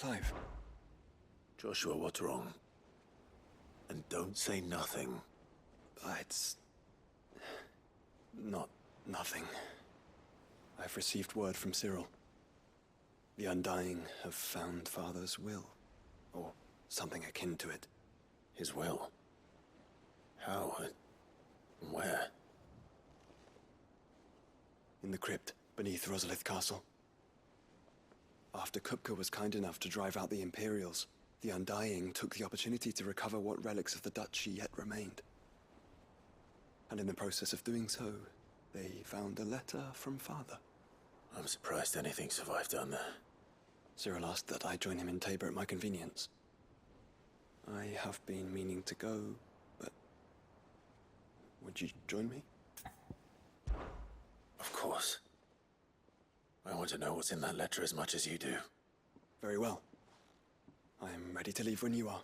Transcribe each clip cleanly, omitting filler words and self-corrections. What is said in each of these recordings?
Clive. Joshua, what's wrong? And don't say nothing. It's... not nothing. I've received word from Cyril. The Undying have found Father's will, or something akin to it. His will? How? And where? In the crypt, beneath Rosalith Castle. After Kupka was kind enough to drive out the Imperials, the Undying took the opportunity to recover what relics of the Duchy yet remained. And in the process of doing so, they found a letter from Father. I'm surprised anything survived down there. Cyril asked that I join him in Tabor at my convenience. I have been meaning to go, but... would you join me? Of course. I want to know what's in that letter as much as you do. Very well. I'm ready to leave when you are.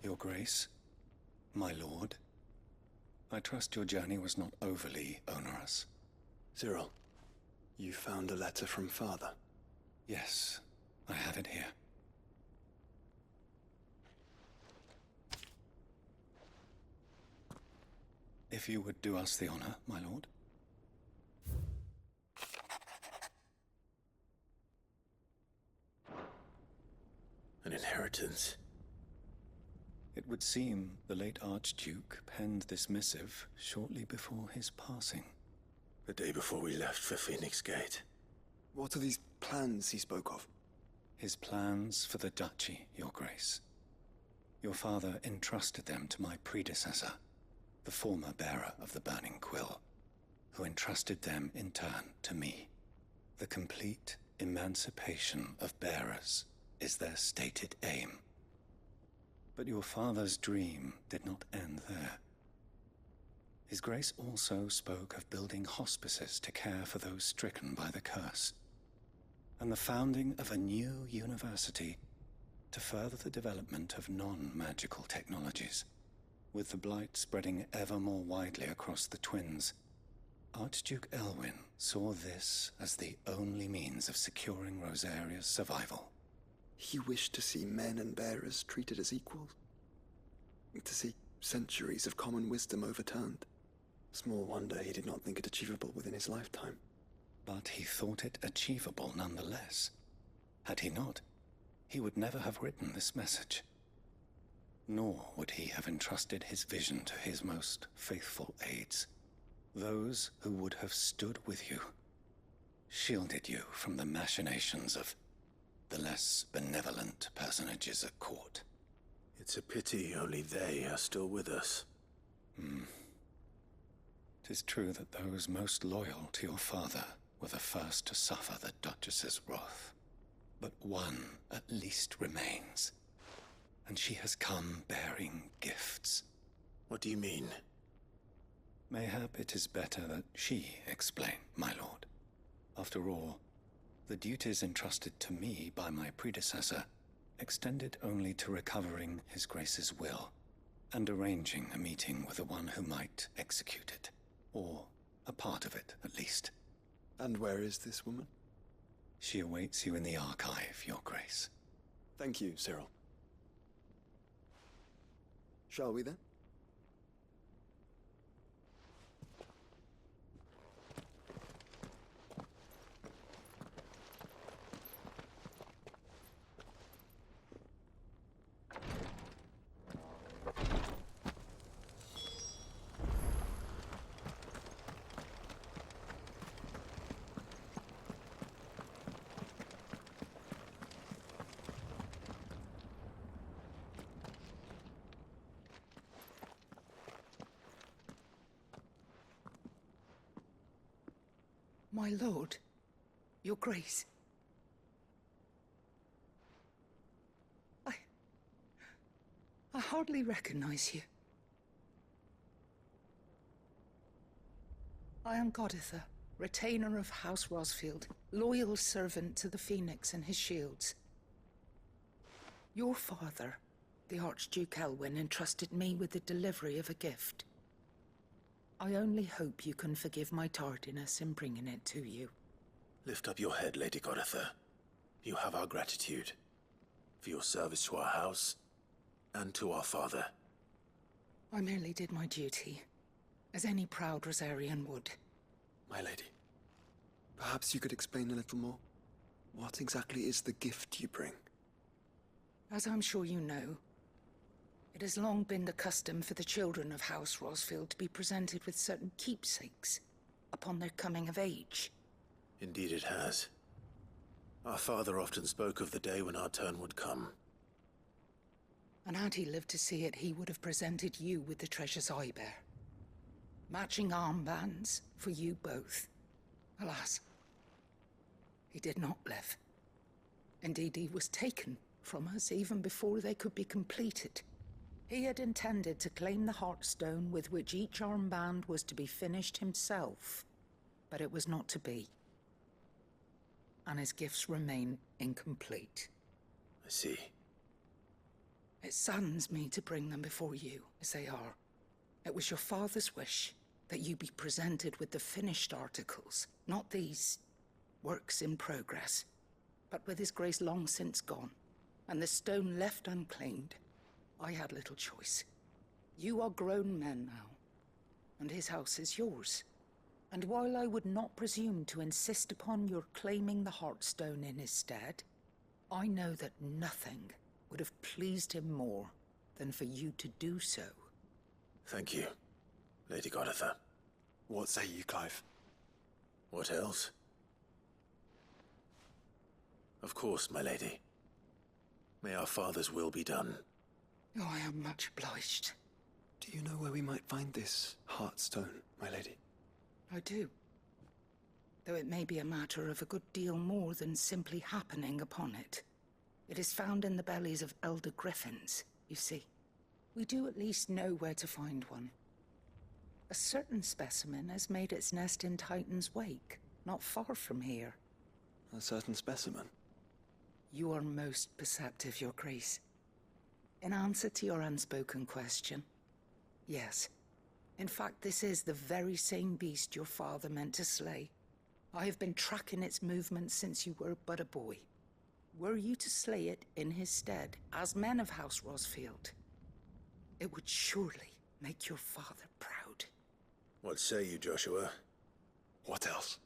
Your Grace, my lord, I trust your journey was not overly onerous. Cyril, you found a letter from Father? Yes, I have it here. If you would do us the honor, my lord. An inheritance. It would seem the late Archduke penned this missive shortly before his passing. The day before we left for Phoenix Gate. What are these plans he spoke of? His plans for the Duchy, Your Grace. Your father entrusted them to my predecessor, the former bearer of the Burning Quill, who entrusted them in turn to me. The complete emancipation of bearers is their stated aim. But your father's dream did not end there. His Grace also spoke of building hospices to care for those stricken by the curse, and the founding of a new university to further the development of non-magical technologies. With the blight spreading ever more widely across the Twins, Archduke Elwyn saw this as the only means of securing Rosaria's survival. He wished to see men and bearers treated as equals. To see centuries of common wisdom overturned. Small wonder he did not think it achievable within his lifetime. But he thought it achievable nonetheless. Had he not, he would never have written this message. Nor would he have entrusted his vision to his most faithful aides. Those who would have stood with you, shielded you from the machinations of the less benevolent personages at court. It's a pity only they are still with us. 'Tis true that those most loyal to your father were the first to suffer the Duchess's wrath. But one at least remains, and she has come bearing gifts. What do you mean? Mayhap it is better that she explain, my lord. After all, the duties entrusted to me by my predecessor extended only to recovering His Grace's will and arranging a meeting with the one who might execute it, or a part of it at least. And where is this woman? She awaits you in the archive, Your Grace. Thank you, Cyril. Shall we then? My lord, your grace. I hardly recognize you. I am Goditha, retainer of House Rosfield, loyal servant to the Phoenix and his shields. Your father, the Archduke Elwyn, entrusted me with the delivery of a gift. I only hope you can forgive my tardiness in bringing it to you. Lift up your head, Lady Goditha. You have our gratitude for your service to our house and to our father. I merely did my duty, as any proud Rosarian would. My lady, perhaps you could explain a little more? What exactly is the gift you bring? As I'm sure you know, it has long been the custom for the children of House Rosfield to be presented with certain keepsakes upon their coming of age. Indeed it has. Our father often spoke of the day when our turn would come. And had he lived to see it, he would have presented you with the treasures I bear. Matching armbands for you both. Alas, he did not live. Indeed, he was taken from us even before they could be completed. He had intended to claim the Heartstone with which each armband was to be finished himself, but it was not to be. And his gifts remain incomplete. I see. It saddens me to bring them before you, as they are. It was your father's wish that you be presented with the finished articles, not these works in progress. But with his grace long since gone, and the stone left unclaimed, I had little choice. You are grown men now, and his house is yours. And while I would not presume to insist upon your claiming the Heartstone in his stead, I know that nothing would have pleased him more than for you to do so. Thank you, Lady Goditha. What say you, Clive? What else? Of course, my lady. May our father's will be done. Oh, I am much obliged. Do you know where we might find this Heartstone, my lady? I do. Though it may be a matter of a good deal more than simply happening upon it. It is found in the bellies of elder griffins, you see. We do at least know where to find one. A certain specimen has made its nest in Titan's Wake, not far from here. A certain specimen? You are most perceptive, Your Grace. In answer to your unspoken question, yes. In fact, this is the very same beast your father meant to slay. I have been tracking its movements since you were but a boy. Were you to slay it in his stead, as men of House Rosfield, it would surely make your father proud. What say you, Joshua? What else?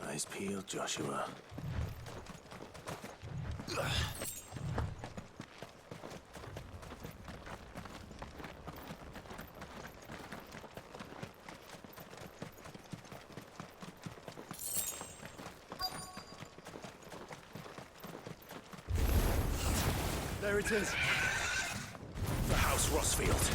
Eyes peeled, Joshua. There it is. The House Rosfield.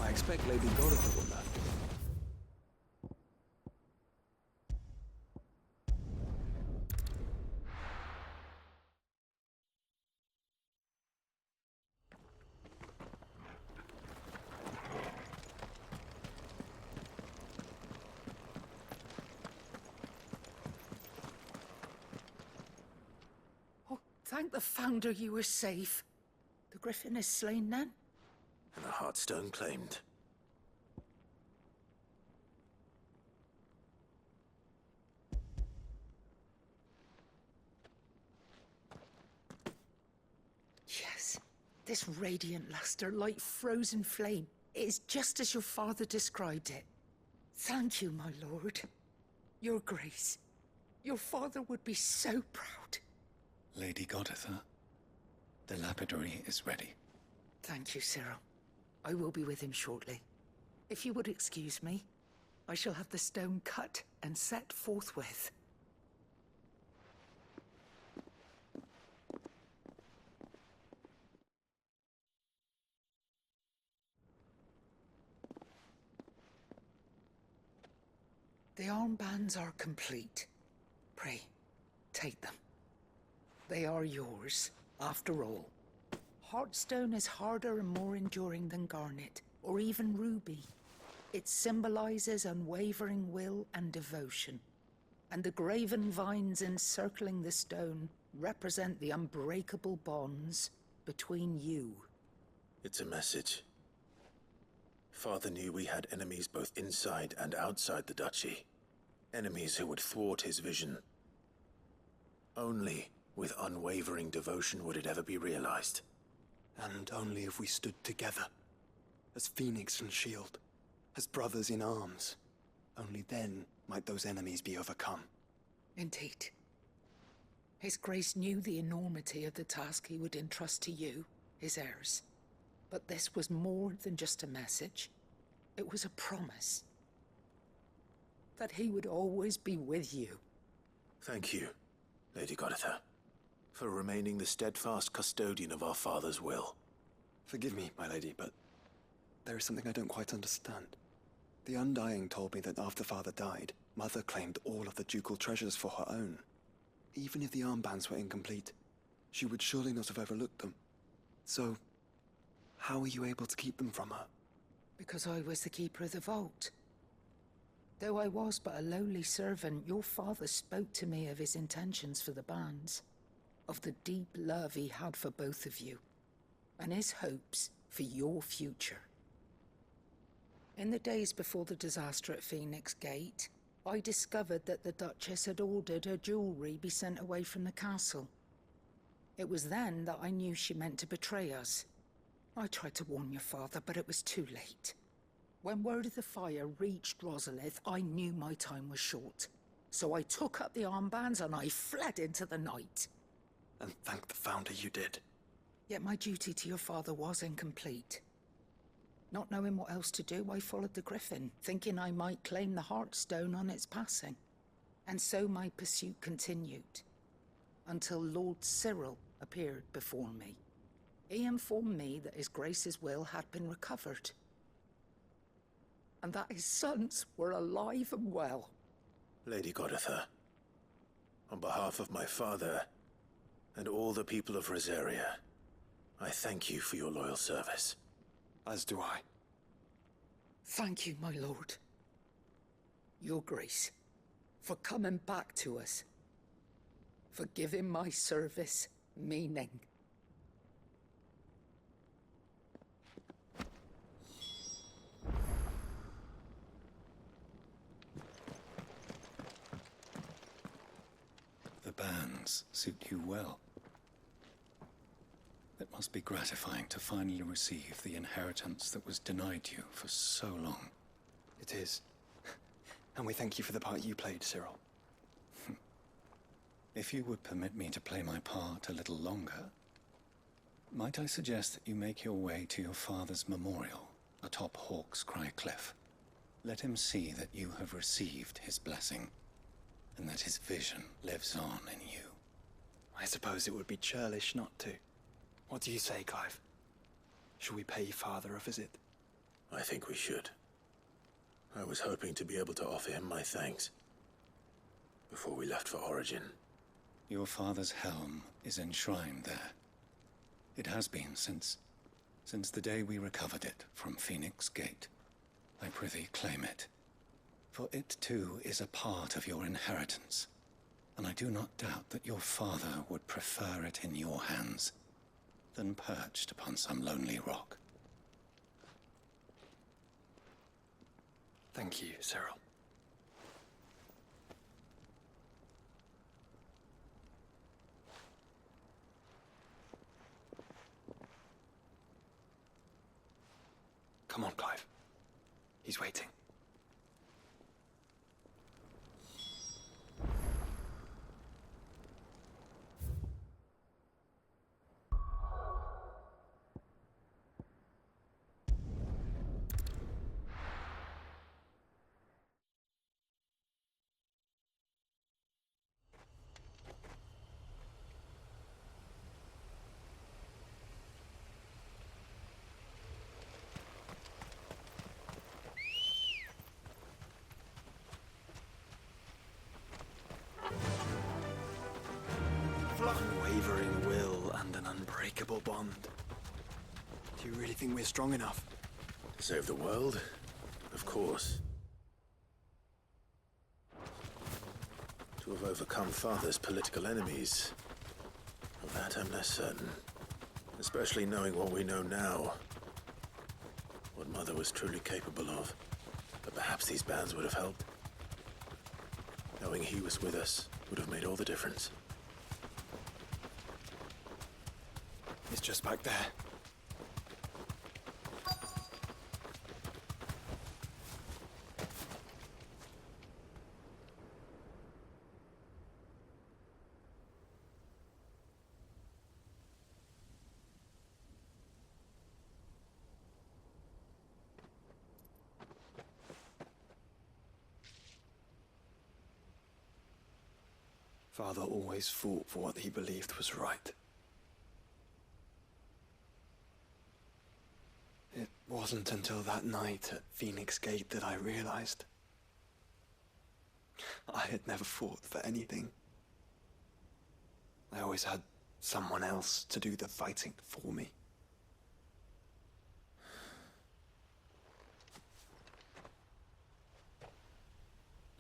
I expect Lady Godotha will know. Oh, thank the Founder you were safe. The Griffin is slain then? And the Heartstone claimed. Yes. This radiant luster, like frozen flame, it is just as your father described it. Thank you, my lord. Your Grace. Your father would be so proud. Lady Godotha, the lapidary is ready. Thank you, Cyril. I will be with him shortly. If you would excuse me, I shall have the stone cut and set forthwith. The armbands are complete. Pray, take them. They are yours, after all. Heartstone is harder and more enduring than garnet, or even ruby. It symbolizes unwavering will and devotion. And the graven vines encircling the stone represent the unbreakable bonds between you. It's a message. Father knew we had enemies both inside and outside the duchy. Enemies who would thwart his vision. Only with unwavering devotion would it ever be realized. And only if we stood together, as Phoenix and Shield, as brothers in arms, only then might those enemies be overcome. Indeed. His Grace knew the enormity of the task he would entrust to you, his heirs. But this was more than just a message. It was a promise. That he would always be with you. Thank you, Lady Godotha, for remaining the steadfast custodian of our father's will. Forgive me, my lady, but there is something I don't quite understand. The Undying told me that after Father died, Mother claimed all of the ducal treasures for her own. Even if the armbands were incomplete, she would surely not have overlooked them. So, how were you able to keep them from her? Because I was the keeper of the vault. Though I was but a lowly servant, your father spoke to me of his intentions for the bands, of the deep love he had for both of you, and his hopes for your future. In the days before the disaster at Phoenix Gate, I discovered that the Duchess had ordered her jewelry be sent away from the castle. It was then that I knew she meant to betray us. I tried to warn your father, but it was too late. When word of the fire reached Rosalith, I knew my time was short. So I took up the armbands and I fled into the night. And thank the Founder you did. Yet my duty to your father was incomplete. Not knowing what else to do, I followed the Griffin, thinking I might claim the Heartstone on its passing. And so my pursuit continued, until Lord Cyril appeared before me. He informed me that his Grace's will had been recovered, and that his sons were alive and well. Lady Godotha, on behalf of my father and all the people of Rosaria, I thank you for your loyal service. As do I. Thank you, my lord. Your Grace, for coming back to us, for giving my service meaning. The bands suit you well. It must be gratifying to finally receive the inheritance that was denied you for so long. It is. And we thank you for the part you played, Cyril. If you would permit me to play my part a little longer, might I suggest that you make your way to your father's memorial atop Hawk's Cry Cliff? Let him see that you have received his blessing, and that his vision lives on in you. I suppose it would be churlish not to. What do you say, Clive? Shall we pay Father a visit? I think we should. I was hoping to be able to offer him my thanks before we left for Origin. Your father's helm is enshrined there. It has been since the day we recovered it from Phoenix Gate. I prithee claim it. For it too is a part of your inheritance, and I do not doubt that your father would prefer it in your hands than perched upon some lonely rock. Thank you, Cyril. Come on, Clive. He's waiting. Unwavering will and an unbreakable bond. Do you really think we're strong enough? To save the world? Of course. To have overcome Father's political enemies? Of that I'm less certain. Especially knowing what we know now. What Mother was truly capable of. But perhaps these bands would have helped. Knowing he was with us would have made all the difference. It's just back there. Father always fought for what he believed was right. It wasn't until that night at Phoenix Gate that I realized I had never fought for anything. I always had someone else to do the fighting for me.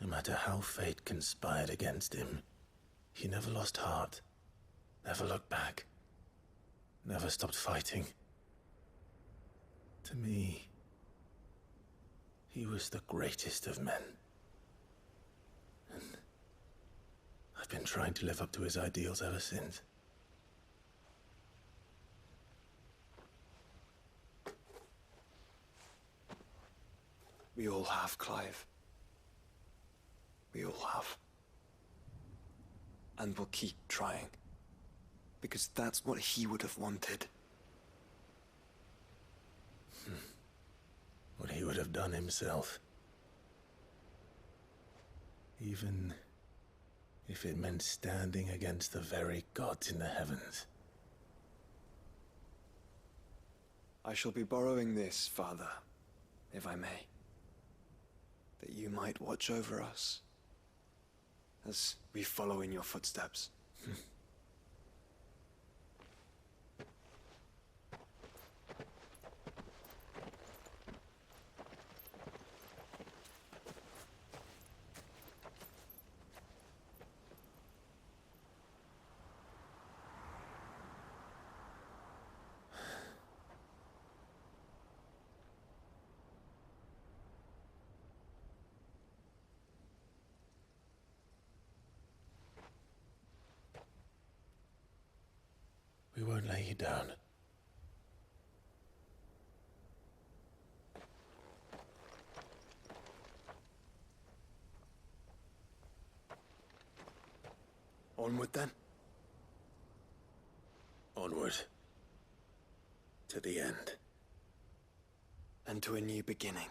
No matter how fate conspired against him, he never lost heart, never looked back, never stopped fighting. To me, he was the greatest of men. And I've been trying to live up to his ideals ever since. We all have, Clive. We all have. And we'll keep trying. Because that's what he would have wanted. What he would have done himself. Even if it meant standing against the very gods in the heavens. I shall be borrowing this, Father, if I may. That you might watch over us as we follow in your footsteps. We won't lay you down. Onward then. Onward. To the end. And to a new beginning.